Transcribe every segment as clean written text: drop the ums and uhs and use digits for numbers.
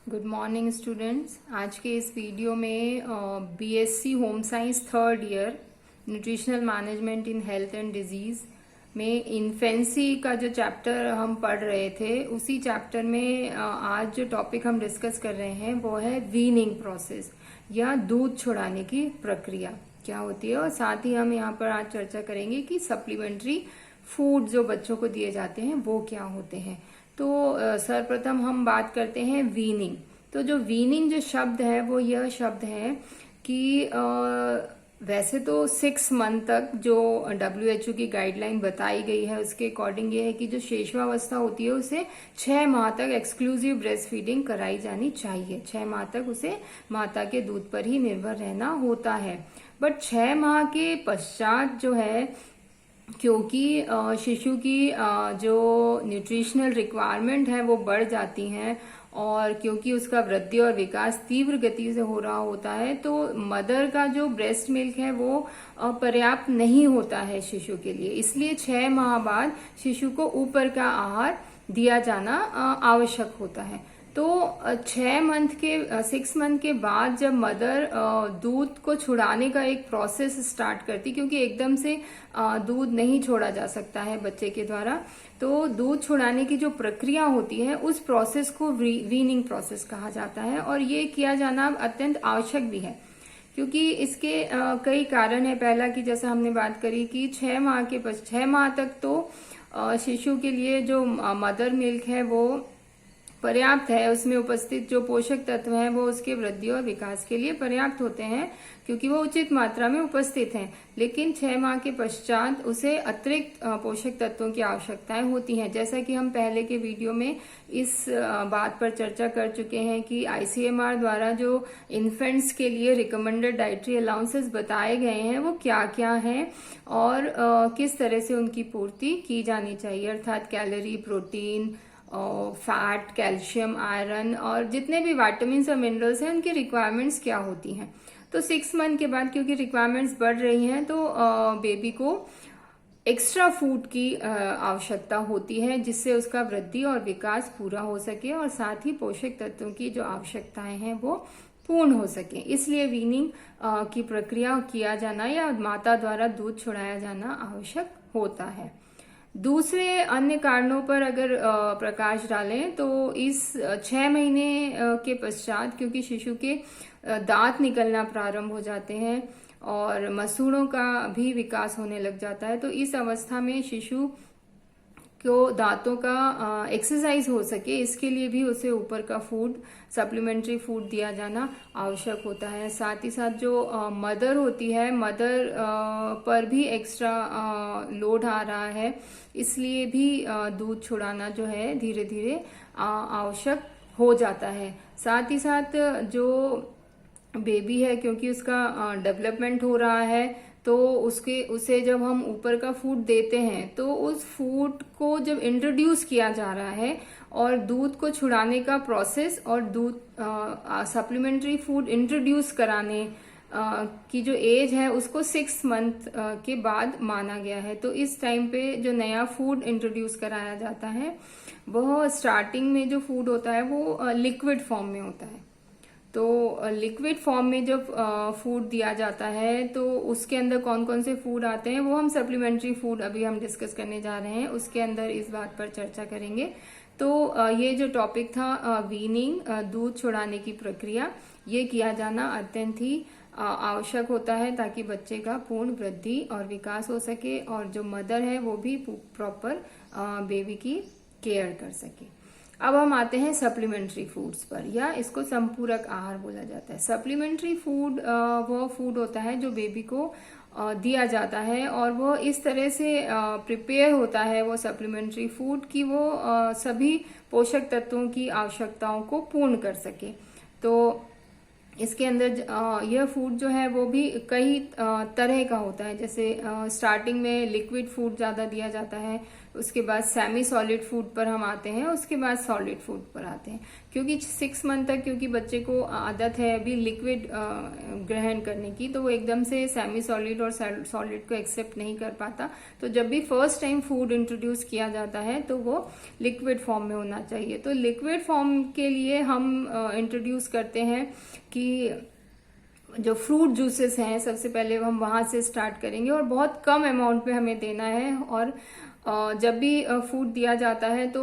Good morning students. आज के इस वीडियो में BSc home science third year nutritional management in health and disease में इन्फेंसी का जो चैप्टर हम पढ़ रहे थे उसी चैप्टर में आज जो टॉपिक हम डिस्कस कर रहे हैं वो है वीनिंग प्रोसेस या दूध छुड़ाने की प्रक्रिया क्या होती है। और साथ ही हम यहाँ पर आज चर्चा करेंगे कि सप्लीमेंट्री फूड जो बच्चों को दिए जाते हैं वो क्या होते हैं। तो सर्वप्रथम हम बात करते हैं वीनिंग। तो जो वीनिंग जो शब्द है वो यह शब्द है कि वैसे तो 6 मंथ तक जो WHO की गाइडलाइन बताई गई है उसके अकॉर्डिंग ये है कि जो शेषवावस्था होती है उसे 6 माह तक एक्सक्लूसिव ब्रेस्ट फीडिंग कराई जानी चाहिए। 6 माह तक उसे माता के दूध पर ही निर्भर रहना होता है। बट 6 माह के पश्चात जो है, क्योंकि शिशु की जो न्यूट्रिशनल रिक्वायरमेंट है वो बढ़ जाती हैं और क्योंकि उसका वृद्धि और विकास तीव्र गति से हो रहा होता है तो मदर का जो ब्रेस्ट मिल्क है वो पर्याप्त नहीं होता है शिशु के लिए। इसलिए 6 माह बाद शिशु को ऊपर का आहार दिया जाना आवश्यक होता है। तो 6 मंथ के बाद जब मदर दूध को छुड़ाने का एक प्रोसेस स्टार्ट करती, क्योंकि एकदम से दूध नहीं छोड़ा जा सकता है बच्चे के द्वारा, तो दूध छुड़ाने की जो प्रक्रिया होती है उस प्रोसेस को वीनिंग प्रोसेस कहा जाता है। और ये किया जाना अत्यंत आवश्यक भी है क्योंकि इसके कई कारण है। पहला कि जैसा हमने बात करी कि 6 माह तक तो शिशु के लिए जो मदर मिल्क है वो पर्याप्त है, उसमें उपस्थित जो पोषक तत्व हैं वो उसके वृद्धि और विकास के लिए पर्याप्त होते हैं क्योंकि वो उचित मात्रा में उपस्थित हैं। लेकिन 6 माह के पश्चात उसे अतिरिक्त पोषक तत्वों की आवश्यकताएं होती हैं। जैसा कि हम पहले के वीडियो में इस बात पर चर्चा कर चुके हैं कि ICMR द्वारा जो इन्फेंट्स के लिए रिकमेंडेड डाइटरी अलाउंसेस बताए गए हैं वो क्या क्या हैं और किस तरह से उनकी पूर्ति की जानी चाहिए, अर्थात calorie, protein, fat, calcium, iron और जितने भी विटामिन्स और मिनरल्स हैं उनकी रिक्वायरमेंट्स क्या होती हैं। तो 6 मंथ के बाद क्योंकि रिक्वायरमेंट्स बढ़ रही हैं तो बेबी को एक्स्ट्रा फूड की आवश्यकता होती है जिससे उसका वृद्धि और विकास पूरा हो सके और साथ ही पोषक तत्वों की जो आवश्यकताएं हैं वो पूर्ण हो सके। इसलिए वीनिंग की प्रक्रिया किया जाना या माता द्वारा दूध छुड़ाया जाना आवश्यक होता है। दूसरे अन्य कारणों पर अगर प्रकाश डालें तो इस 6 महीने के पश्चात क्योंकि शिशु के दांत निकलना प्रारंभ हो जाते हैं और मसूड़ों का भी विकास होने लग जाता है, तो इस अवस्था में शिशु को दांतों का एक्सरसाइज हो सके इसके लिए भी उसे ऊपर का फूड, सप्लीमेंट्री फूड दिया जाना आवश्यक होता है। साथ ही साथ जो मदर होती है, मदर पर भी एक्स्ट्रा लोड आ रहा है, इसलिए भी दूध छुड़ाना जो है धीरे धीरे आवश्यक हो जाता है। साथ ही साथ जो बेबी है क्योंकि उसका डेवलपमेंट हो रहा है तो उसे जब हम ऊपर का फूड देते हैं तो उस फूड को जब इंट्रोड्यूस किया जा रहा है और दूध को छुड़ाने का प्रोसेस और दूध सप्लीमेंट्री फूड इंट्रोड्यूस कराने की जो एज है उसको 6 मंथ के बाद माना गया है। तो इस टाइम पे जो नया फूड इंट्रोड्यूस कराया जाता है वह स्टार्टिंग में जो फूड होता है वो लिक्विड फॉर्म में होता है। तो लिक्विड फॉर्म में जब फूड दिया जाता है तो उसके अंदर कौन कौन से फूड आते हैं वो हम सप्लीमेंट्री फूड अभी हम डिस्कस करने जा रहे हैं, उसके अंदर इस बात पर चर्चा करेंगे। तो ये जो टॉपिक था वीनिंग, दूध छुड़ाने की प्रक्रिया, ये किया जाना अत्यंत ही आवश्यक होता है ताकि बच्चे का पूर्ण वृद्धि और विकास हो सके और जो मदर है वो भी प्रॉपर बेबी की केयर कर सके। अब हम आते हैं सप्लीमेंट्री फूड्स पर, या इसको संपूरक आहार बोला जाता है। सप्लीमेंट्री फूड वो फूड होता है जो बेबी को दिया जाता है और वो इस तरह से प्रिपेयर होता है वो सप्लीमेंट्री फूड कि वो सभी पोषक तत्वों की आवश्यकताओं को पूर्ण कर सके। तो इसके अंदर यह फूड जो है वो भी कई तरह का होता है। जैसे स्टार्टिंग में लिक्विड फूड ज़्यादा दिया जाता है, उसके बाद सेमी सॉलिड फूड पर हम आते हैं, उसके बाद सॉलिड फूड पर आते हैं। क्योंकि 6 मंथ तक क्योंकि बच्चे को आदत है अभी लिक्विड ग्रहण करने की, तो वो एकदम से सेमी सॉलिड और सॉलिड को एक्सेप्ट नहीं कर पाता। तो जब भी फर्स्ट टाइम फूड इंट्रोड्यूस किया जाता है तो वो लिक्विड फॉर्म में होना चाहिए। तो लिक्विड फॉर्म के लिए हम इंट्रोड्यूस करते हैं कि जो फ्रूट जूसेस हैं, सबसे पहले हम वहां से स्टार्ट करेंगे और बहुत कम अमाउंट में हमें देना है। और जब भी फूड दिया जाता है तो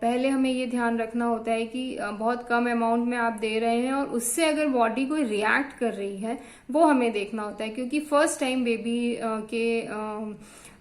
पहले हमें ये ध्यान रखना होता है कि बहुत कम अमाउंट में आप दे रहे हैं और उससे अगर बॉडी कोई रिएक्ट कर रही है वो हमें देखना होता है। क्योंकि फर्स्ट टाइम बेबी के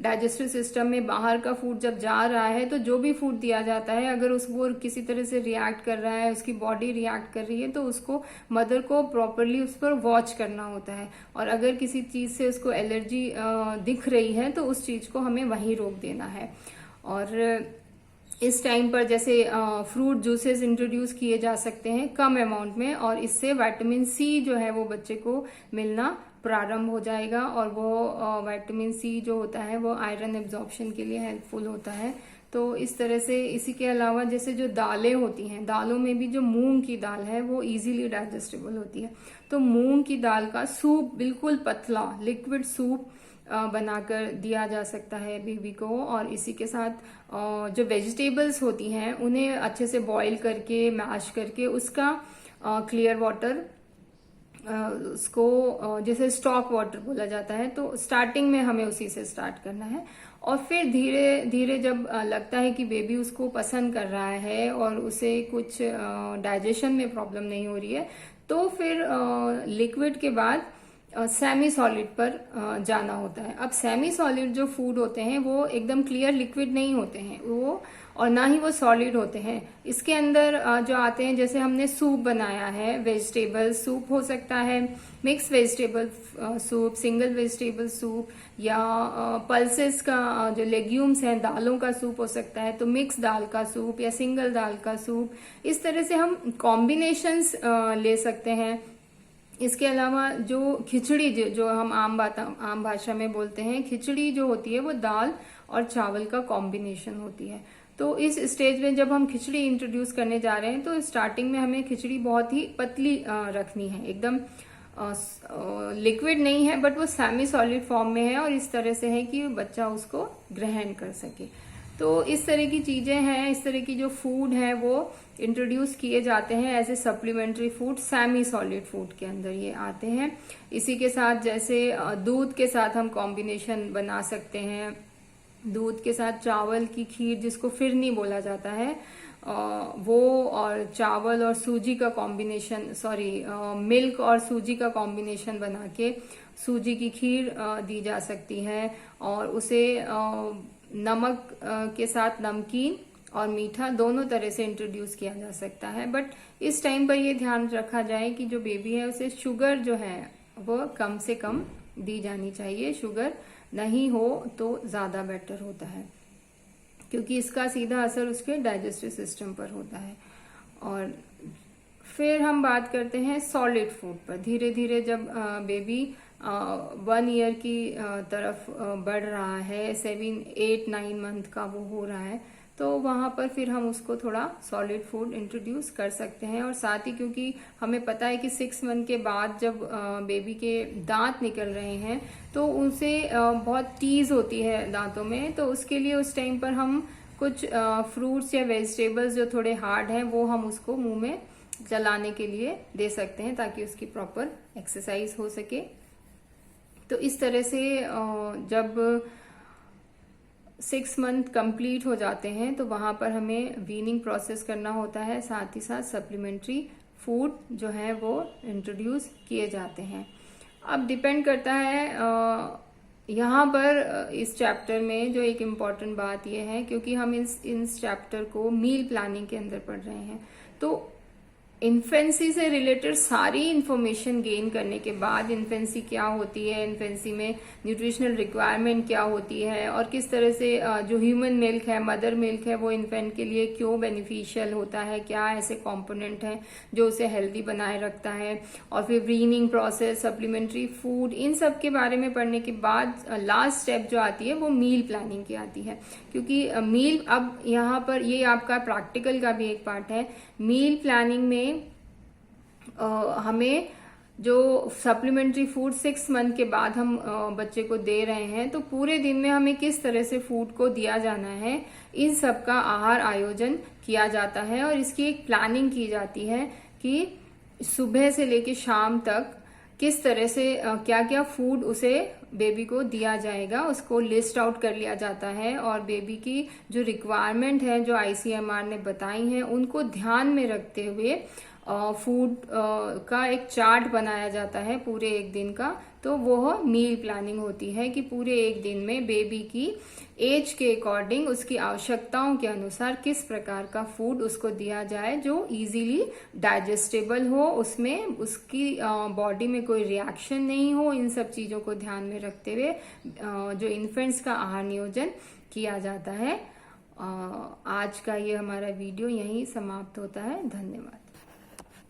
डाइजेस्टिव सिस्टम में बाहर का फूड जब जा रहा है तो जो भी फूड दिया जाता है अगर उसको किसी तरह से रिएक्ट कर रहा है, उसकी बॉडी रिएक्ट कर रही है, तो उसको मदर को प्रॉपरली उस पर वॉच करना होता है। और अगर किसी चीज से उसको एलर्जी दिख रही है तो उस चीज को हमें वहीं रोक देना है। और इस टाइम पर जैसे फ्रूट जूसेस इंट्रोड्यूस किए जा सकते हैं कम अमाउंट में, और इससे विटामिन सी जो है वो बच्चे को मिलना प्रारंभ हो जाएगा। और वो विटामिन सी जो होता है वो आयरन एब्जॉर्प्शन के लिए हेल्पफुल होता है। तो इस तरह से इसी के अलावा जैसे जो दालें होती हैं, दालों में भी जो मूंग की दाल है वो इजीली डाइजेस्टेबल होती है। तो मूंग की दाल का सूप, बिल्कुल पतला लिक्विड सूप बनाकर दिया जा सकता है बेबी को। और इसी के साथ जो वेजिटेबल्स होती हैं उन्हें अच्छे से बॉईल करके, मैश करके उसका क्लियर वाटर, उसको जैसे स्टॉक वाटर बोला जाता है, तो स्टार्टिंग में हमें उसी से स्टार्ट करना है। और फिर धीरे धीरे जब लगता है कि बेबी उसको पसंद कर रहा है और उसे कुछ डाइजेशन में प्रॉब्लम नहीं हो रही है, तो फिर लिक्विड के बाद सेमी सॉलिड पर जाना होता है। अब सेमी सॉलिड जो फूड होते हैं वो एकदम क्लियर लिक्विड नहीं होते हैं वो, और ना ही वो सॉलिड होते हैं। इसके अंदर जो आते हैं, जैसे हमने सूप बनाया है, वेजिटेबल सूप हो सकता है, mix vegetable soup, single vegetable soup, या पल्सेस का जो लेग्यूम्स हैं, दालों का सूप हो सकता है, तो मिक्स दाल का सूप या सिंगल दाल का सूप। इस तरह से हम कॉम्बिनेशंस ले सकते हैं। इसके अलावा जो खिचड़ी जो हम आम भाषा में बोलते हैं, खिचड़ी जो होती है वो दाल और चावल का कॉम्बिनेशन होती है। तो इस स्टेज में जब हम खिचड़ी इंट्रोड्यूस करने जा रहे हैं तो स्टार्टिंग में हमें खिचड़ी बहुत ही पतली रखनी है, एकदम लिक्विड नहीं है बट वो सेमी सॉलिड फॉर्म में है, और इस तरह से है कि बच्चा उसको ग्रहण कर सके। तो इस तरह की चीजें हैं, इस तरह की जो फूड है वो इंट्रोड्यूस किए जाते हैं as a supplementary food, semi solid food के अंदर ये आते हैं। इसी के साथ जैसे दूध के साथ हम कॉम्बिनेशन बना सकते हैं, दूध के साथ चावल की खीर जिसको फिरनी बोला जाता है वो, और चावल और सूजी का कॉम्बिनेशन, मिल्क और सूजी का कॉम्बिनेशन बना के सूजी की खीर दी जा सकती है। और उसे नमक के साथ नमकीन और मीठा दोनों तरह से इंट्रोड्यूस किया जा सकता है। बट इस टाइम पर यह ध्यान रखा जाए कि जो बेबी है उसे शुगर जो है वो कम से कम दी जानी चाहिए। शुगर नहीं हो तो ज्यादा बेटर होता है, क्योंकि इसका सीधा असर उसके डाइजेस्टिव सिस्टम पर होता है। और फिर हम बात करते हैं सॉलिड फूड पर। धीरे धीरे जब बेबी 1 ईयर की तरफ बढ़ रहा है, 7, 8, 9 मंथ का वो हो रहा है, तो वहां पर फिर हम उसको थोड़ा सॉलिड फूड इंट्रोड्यूस कर सकते हैं। और साथ ही क्योंकि हमें पता है कि 6 मंथ के बाद जब बेबी के दांत निकल रहे हैं तो उनसे बहुत टीज होती है दांतों में, तो उसके लिए उस टाइम पर हम कुछ फ्रूट्स या वेजिटेबल्स जो थोड़े हार्ड हैं वो हम उसको मुंह में चलाने के लिए दे सकते हैं ताकि उसकी प्रॉपर एक्सरसाइज हो सके। तो इस तरह से जब 6 मंथ कंप्लीट हो जाते हैं तो वहां पर हमें वीनिंग प्रोसेस करना होता है, साथ ही साथ सप्लीमेंट्री फूड जो है वो इंट्रोड्यूस किए जाते हैं। अब डिपेंड करता है यहाँ पर इस चैप्टर में जो एक इम्पॉर्टेंट बात यह है, क्योंकि हम इस चैप्टर को मील प्लानिंग के अंदर पढ़ रहे हैं, तो इन्फेंसी से रिलेटेड सारी इंफॉर्मेशन गेन करने के बाद इन्फेंसी क्या होती है, इन्फेंसी में न्यूट्रिशनल रिक्वायरमेंट क्या होती है और किस तरह से जो ह्यूमन मिल्क है, मदर मिल्क है, वो इन्फेंट के लिए क्यों बेनिफिशियल होता है, क्या ऐसे कंपोनेंट हैं जो उसे हेल्दी बनाए रखता है, और फिर वीनिंग प्रोसेस, सप्लीमेंट्री फूड, इन सब के बारे में पढ़ने के बाद लास्ट स्टेप जो आती है वो मील प्लानिंग की आती है। क्योंकि मील, अब यहाँ पर ये आपका प्रैक्टिकल का भी एक पार्ट है। मील प्लानिंग में हमें जो सप्लीमेंट्री फूड 6 मंथ के बाद हम बच्चे को दे रहे हैं, तो पूरे दिन में हमें किस तरह से फूड को दिया जाना है, इन सब का आहार आयोजन किया जाता है और इसकी एक प्लानिंग की जाती है कि सुबह से लेके शाम तक किस तरह से क्या क्या फूड उसे बेबी को दिया जाएगा, उसको लिस्ट आउट कर लिया जाता है और बेबी की जो रिक्वायरमेंट है, जो ICMR ने बताई हैं, उनको ध्यान में रखते हुए फूड का एक चार्ट बनाया जाता है पूरे एक दिन का। तो वो मील प्लानिंग होती है कि पूरे एक दिन में बेबी की एज के अकॉर्डिंग, उसकी आवश्यकताओं के अनुसार किस प्रकार का फूड उसको दिया जाए जो इजीली डाइजेस्टेबल हो, उसमें उसकी बॉडी में कोई रिएक्शन नहीं हो। इन सब चीजों को ध्यान में रखते हुए जो इन्फेंट्स का आहार नियोजन किया जाता है। आज का ये हमारा वीडियो यहीं समाप्त होता है। धन्यवाद।